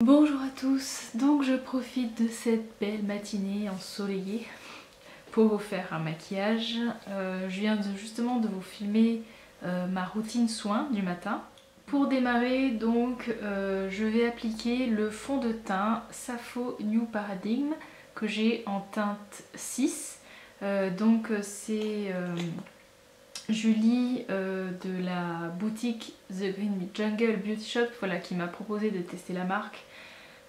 Bonjour à tous, donc je profite de cette belle matinée ensoleillée pour vous faire un maquillage. Je viens justement de vous filmer ma routine soin du matin. Pour démarrer, donc, je vais appliquer le fond de teint Sappho New Paradigm que j'ai en teinte 6. Donc c'est Julie de la boutique The Green Jungle Beauty Shop, voilà, qui m'a proposé de tester la marque.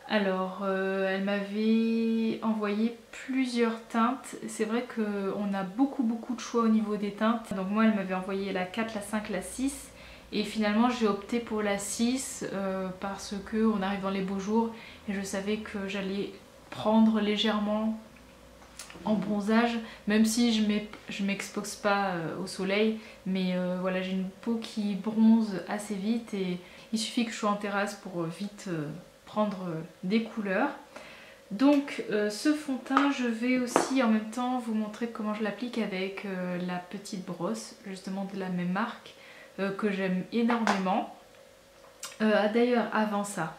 Alors, elle m'avait envoyé plusieurs teintes. C'est vrai qu'on a beaucoup de choix au niveau des teintes. Donc moi, elle m'avait envoyé la 4, la 5, la 6. Et finalement, j'ai opté pour la 6 parce qu'on arrive dans les beaux jours. Et je savais que j'allais prendre légèrement en bronzage, même si je m'expose pas au soleil. Mais voilà, j'ai une peau qui bronze assez vite. Et il suffit que je sois en terrasse pour vite... prendre des couleurs. Donc ce fond de teint, je vais aussi en même temps vous montrer comment je l'applique avec la petite brosse, justement de la même marque, que j'aime énormément. D'ailleurs, avant ça,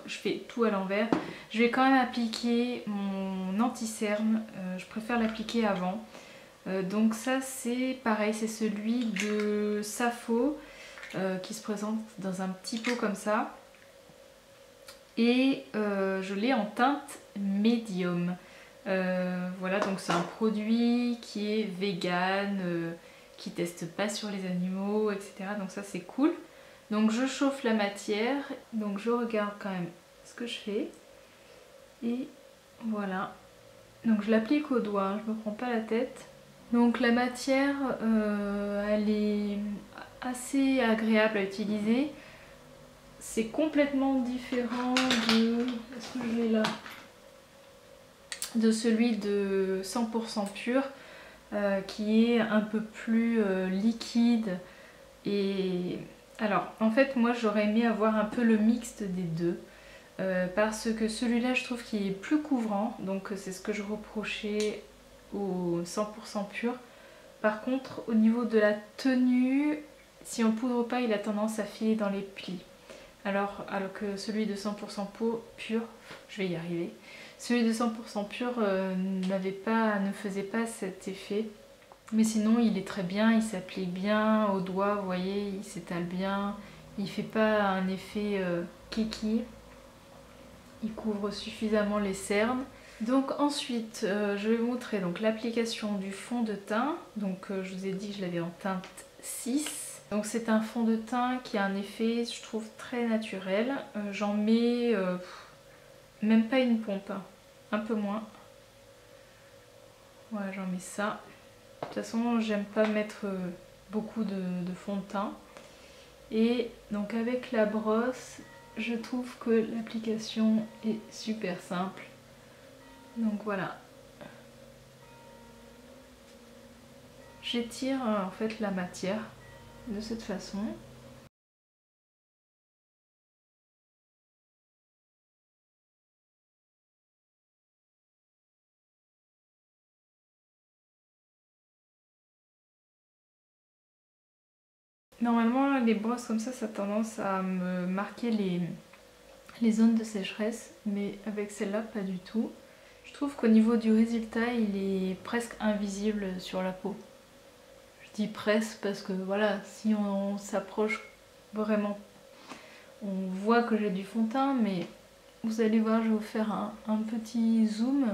je fais tout à l'envers, je vais quand même appliquer mon anti-cerne, je préfère l'appliquer avant. Donc ça c'est pareil, c'est celui de Sappho qui se présente dans un petit pot comme ça. Et je l'ai en teinte médium. Voilà, donc c'est un produit qui est vegan, qui teste pas sur les animaux, etc. Donc ça c'est cool. Donc je chauffe la matière, donc je regarde quand même ce que je fais. Et voilà. Donc je l'applique au doigt, je me prends pas la tête. Donc la matière, elle est assez agréable à utiliser. C'est complètement différent de... Est-ce que je l'ai là? De celui de 100% pur qui est un peu plus liquide. Et alors en fait moi j'aurais aimé avoir un peu le mixte des deux parce que celui-là je trouve qu'il est plus couvrant, donc c'est ce que je reprochais au 100% pur. Par contre au niveau de la tenue, si on poudre pas, il a tendance à filer dans les plis. Alors que celui de 100% peau pur, je vais y arriver, celui de 100% pur ne faisait pas cet effet. Mais sinon il est très bien, il s'applique bien au doigt, vous voyez, il s'étale bien, il fait pas un effet kiki, il couvre suffisamment les cernes. Donc ensuite je vais vous montrer l'application du fond de teint. Donc je vous ai dit que je l'avais en teinte 6. Donc c'est un fond de teint qui a un effet, je trouve, très naturel. J'en mets même pas une pompe, hein. Un peu moins. Voilà, j'en mets ça. De toute façon, j'aime pas mettre beaucoup de fond de teint. Et donc avec la brosse, je trouve que l'application est super simple. Donc voilà. J'étire en fait la matière de cette façon. Normalement les brosses comme ça a tendance à me marquer les zones de sécheresse, mais avec celle-là pas du tout. Je trouve qu'au niveau du résultat il est presque invisible sur la peau. Je dis presque parce que voilà, si on s'approche vraiment, on voit que j'ai du fond de teint, mais vous allez voir, je vais vous faire un petit zoom.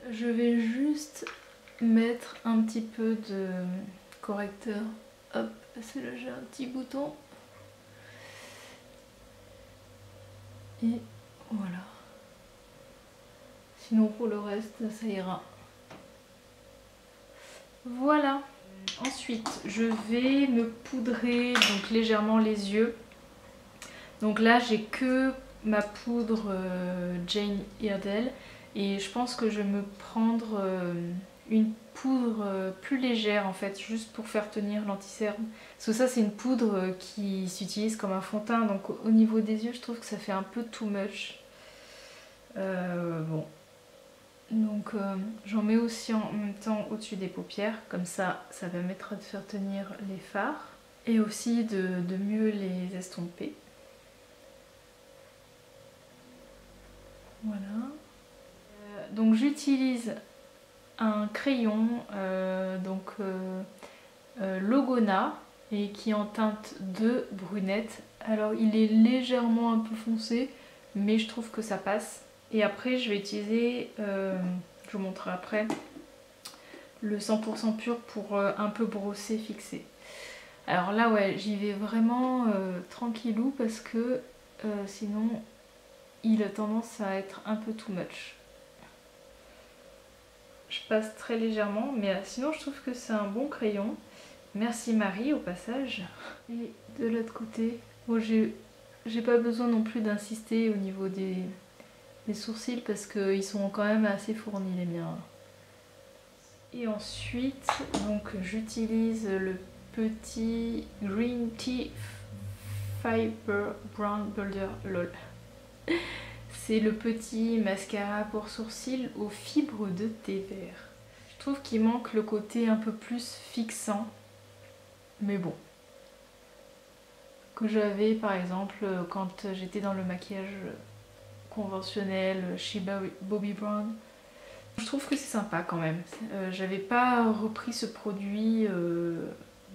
Je vais juste mettre un petit peu de correcteur. Hop, c'est là, j'ai un petit bouton. Et voilà. Sinon pour le reste, ça ira. Voilà. Ensuite, je vais me poudrer donc légèrement les yeux. Donc là, j'ai que ma poudre Jane Iredale. Et je pense que je vais me prendre une poudre plus légère en fait, juste pour faire tenir l'anti-cerne. Parce que ça c'est une poudre qui s'utilise comme un fond de teint, donc au niveau des yeux je trouve que ça fait un peu too much. Bon, Donc j'en mets aussi en même temps au-dessus des paupières, comme ça ça permettra de faire tenir les fards et aussi de mieux les estomper. Voilà. Donc j'utilise un crayon Logona et qui est en teinte de brunette. Alors il est légèrement un peu foncé, mais je trouve que ça passe. Et après je vais utiliser, je vous montrerai après, le 100% pur pour un peu brosser, fixer. Alors là ouais, j'y vais vraiment tranquillou parce que sinon il a tendance à être un peu too much. Je passe très légèrement, mais sinon je trouve que c'est un bon crayon. Merci Marie au passage. Et de l'autre côté, bon, j'ai pas besoin non plus d'insister au niveau des sourcils parce qu'ils sont quand même assez fournis les miens. Et ensuite, donc j'utilise le petit Green Tea Fiber Brown Builder LOL. C'est le petit mascara pour sourcils aux fibres de thé vert. Je trouve qu'il manque le côté un peu plus fixant, mais bon. Que j'avais par exemple quand j'étais dans le maquillage conventionnel chez Bobbi Brown. Je trouve que c'est sympa quand même. J'avais pas repris ce produit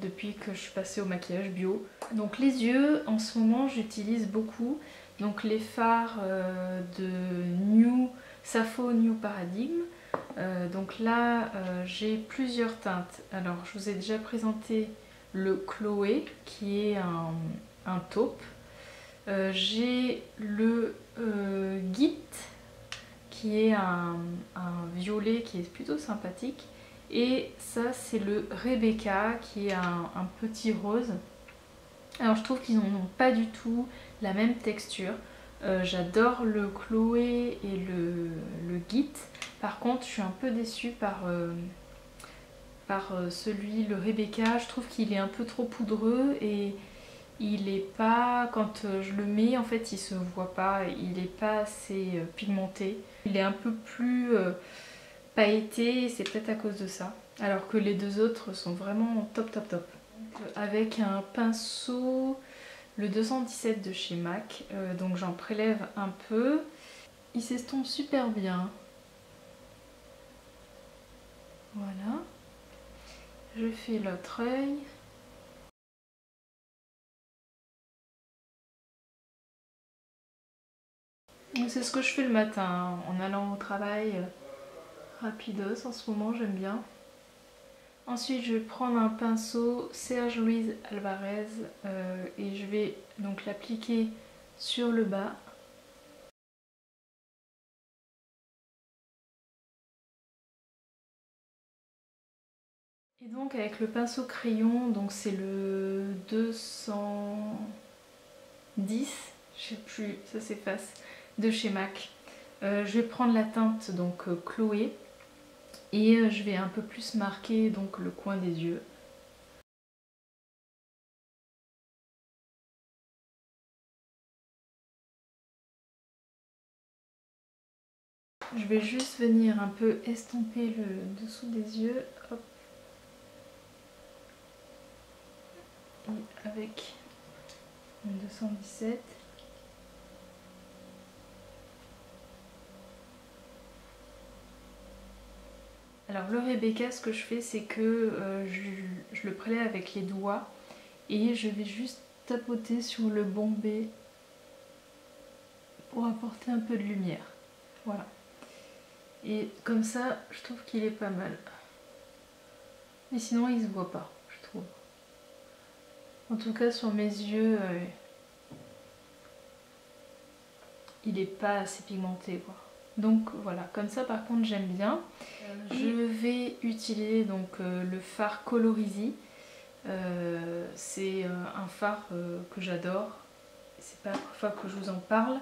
depuis que je suis passée au maquillage bio. Donc les yeux, en ce moment j'utilise beaucoup donc les fards de Sappho New Paradigm. Donc là j'ai plusieurs teintes. Alors je vous ai déjà présenté le Chloé qui est un taupe. J'ai le Git qui est un violet qui est plutôt sympathique. Et ça c'est le Rebecca qui est un petit rose. Alors je trouve qu'ils n'ont pas du tout la même texture. J'adore le Chloé et le Git. Par contre je suis un peu déçue par celui, le Rebecca. Je trouve qu'il est un peu trop poudreux et il est pas, quand je le mets en fait il se voit pas, il est pas assez pigmenté. Il est un peu plus pailleté et c'est peut-être à cause de ça. Alors que les deux autres sont vraiment top top top. Avec un pinceau, le 217 de chez MAC, donc j'en prélève un peu. Il s'estompe super bien. Voilà. Je fais l'autre œil. C'est ce que je fais le matin en allant au travail. Rapidos en ce moment, j'aime bien. Ensuite je vais prendre un pinceau Serge Louise Alvarez et je vais donc l'appliquer sur le bas. Et donc avec le pinceau crayon, donc c'est le 210, je sais plus, ça s'efface, de chez MAC. Je vais prendre la teinte donc Chloé et je vais un peu plus marquer donc le coin des yeux. Je vais juste venir un peu estomper le dessous des yeux. Hop. Et avec mon 217. Alors le Rebecca, ce que je fais, c'est que je le prélève avec les doigts et je vais juste tapoter sur le bombé pour apporter un peu de lumière. Voilà. Et comme ça, je trouve qu'il est pas mal. Mais sinon, il se voit pas, je trouve. En tout cas, sur mes yeux, il est pas assez pigmenté, quoi. Donc voilà, comme ça par contre j'aime bien. Je vais utiliser donc le fard Colorisy. C'est un fard que j'adore. C'est pas la première fois que je vous en parle.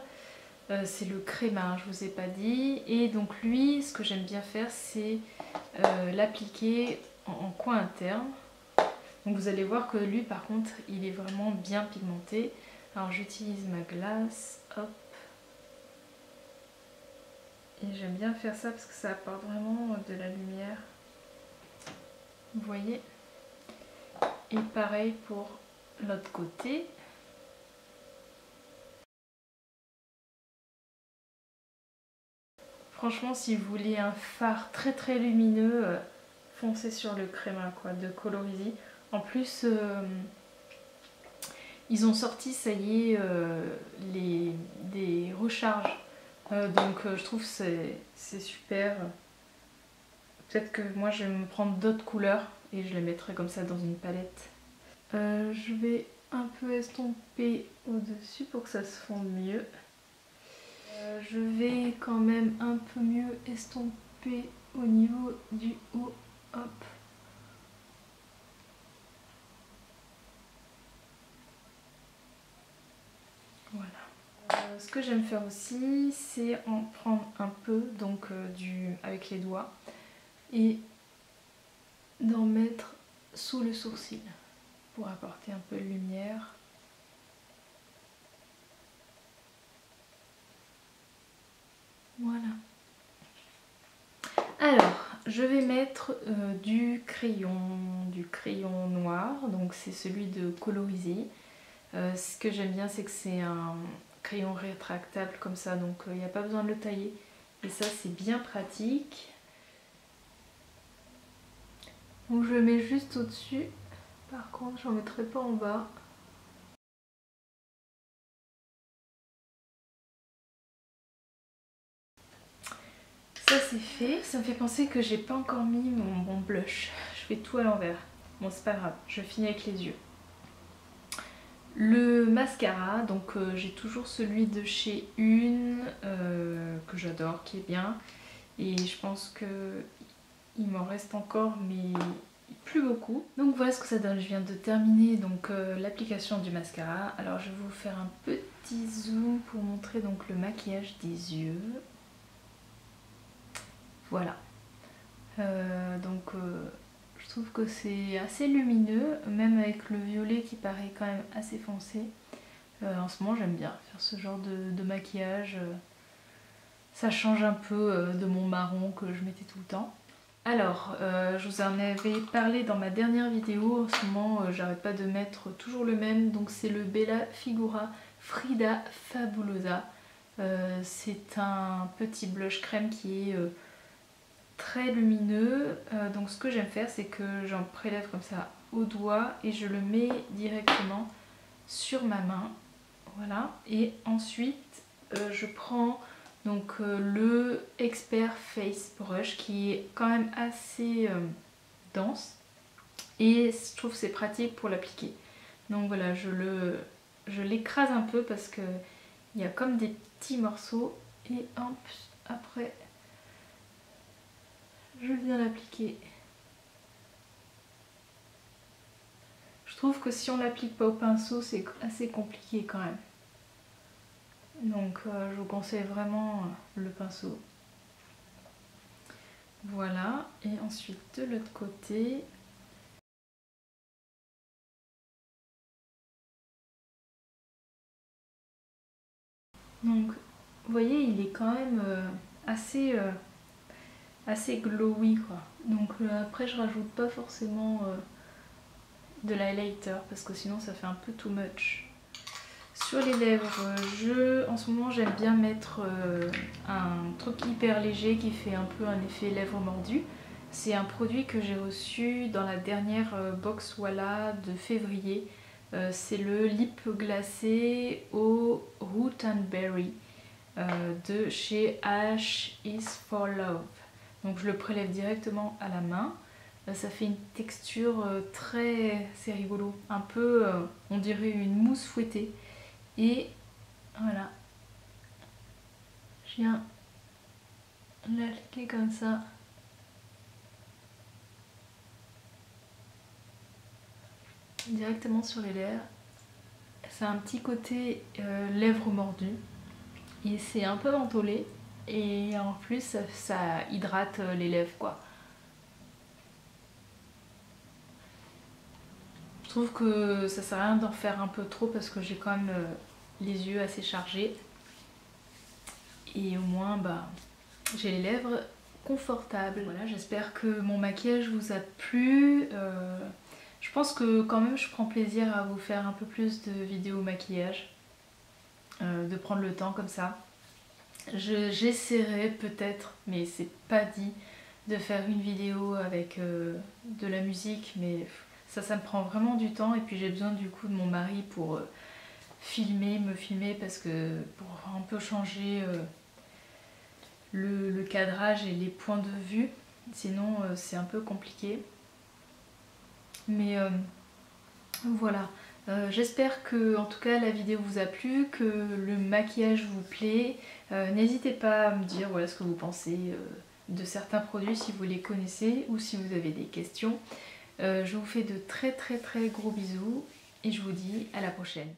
C'est le créma, je vous ai pas dit. Et donc lui, ce que j'aime bien faire, c'est l'appliquer en coin interne. Donc vous allez voir que lui par contre, il est vraiment bien pigmenté. Alors j'utilise ma glace, hop. Et j'aime bien faire ça parce que ça apporte vraiment de la lumière. Vous voyez? Et pareil pour l'autre côté. Franchement, si vous voulez un fard très très lumineux, foncez sur le créma quoi, de Colorisy. En plus, ils ont sorti, ça y est, des recharges. Donc je trouve que c'est super. Peut-être que moi je vais me prendre d'autres couleurs et je les mettrai comme ça dans une palette. Je vais un peu estomper au-dessus pour que ça se fonde mieux. Je vais quand même un peu mieux estomper au niveau du haut. Hop. Voilà. Ce que j'aime faire aussi, c'est en prendre un peu donc avec les doigts et d'en mettre sous le sourcil pour apporter un peu de lumière. Voilà. Alors, je vais mettre du crayon noir, donc c'est celui de Colorisy. Ce que j'aime bien, c'est que c'est un crayon rétractable comme ça, donc il n'y a pas besoin de le tailler. Et ça, c'est bien pratique. Donc je le mets juste au-dessus. Par contre, j'en mettrai pas en bas. Ça c'est fait. Ça me fait penser que j'ai pas encore mis mon blush. Je fais tout à l'envers. Bon, c'est pas grave, je finis avec les yeux. Le mascara, donc j'ai toujours celui de chez Une que j'adore, qui est bien. Et je pense que il m'en reste encore, mais plus beaucoup. Donc voilà ce que ça donne. Je viens de terminer donc l'application du mascara. Alors je vais vous faire un petit zoom pour montrer donc le maquillage des yeux. Voilà. Je trouve que c'est assez lumineux, même avec le violet qui paraît quand même assez foncé. En ce moment j'aime bien faire ce genre de maquillage. Ça change un peu de mon marron que je mettais tout le temps. Alors, je vous en avais parlé dans ma dernière vidéo. En ce moment, j'arrête pas de mettre toujours le même. Donc c'est le Bella Figura Frida Fabulosa. C'est un petit blush crème qui est très lumineux. Donc ce que j'aime faire, c'est que j'en prélève comme ça au doigt et je le mets directement sur ma main. Voilà. Et ensuite, je prends donc le Expert Face Brush qui est quand même assez dense et je trouve que c'est pratique pour l'appliquer. Donc voilà, je l'écrase un peu parce que il y a comme des petits morceaux et hop, après je viens l'appliquer. Je trouve que si on l'applique pas au pinceau, c'est assez compliqué quand même. Donc je vous conseille vraiment le pinceau. Voilà, et ensuite de l'autre côté. Donc vous voyez, il est quand même assez glowy quoi. Donc après je rajoute pas forcément de l'highlighter parce que sinon ça fait un peu too much. Sur les lèvres, en ce moment j'aime bien mettre un truc hyper léger qui fait un peu un effet lèvres mordues. C'est un produit que j'ai reçu dans la dernière box Walla de février. C'est le lip glacé au Root and Berry de chez Ash is for Love. Donc je le prélève directement à la main. Ça fait une texture c'est rigolo, un peu on dirait une mousse fouettée. Et voilà, je viens l'appliquer comme ça. Directement sur les lèvres. Ça a un petit côté lèvres mordues. Et c'est un peu mentholé. Et en plus, ça hydrate les lèvres quoi. Je trouve que ça sert à rien d'en faire un peu trop parce que j'ai quand même les yeux assez chargés. Et au moins, bah, j'ai les lèvres confortables. Voilà, j'espère que mon maquillage vous a plu. Je pense que quand même je prends plaisir à vous faire un peu plus de vidéos maquillage, de prendre le temps comme ça. J'essaierai peut-être, mais c'est pas dit, de faire une vidéo avec de la musique, mais ça me prend vraiment du temps, et puis j'ai besoin du coup de mon mari pour me filmer, parce que pour un peu changer le cadrage et les points de vue, sinon c'est un peu compliqué. Mais voilà, j'espère que en tout cas la vidéo vous a plu, que le maquillage vous plaît. N'hésitez pas à me dire voilà ce que vous pensez de certains produits, si vous les connaissez ou si vous avez des questions. Je vous fais de très gros bisous et je vous dis à la prochaine.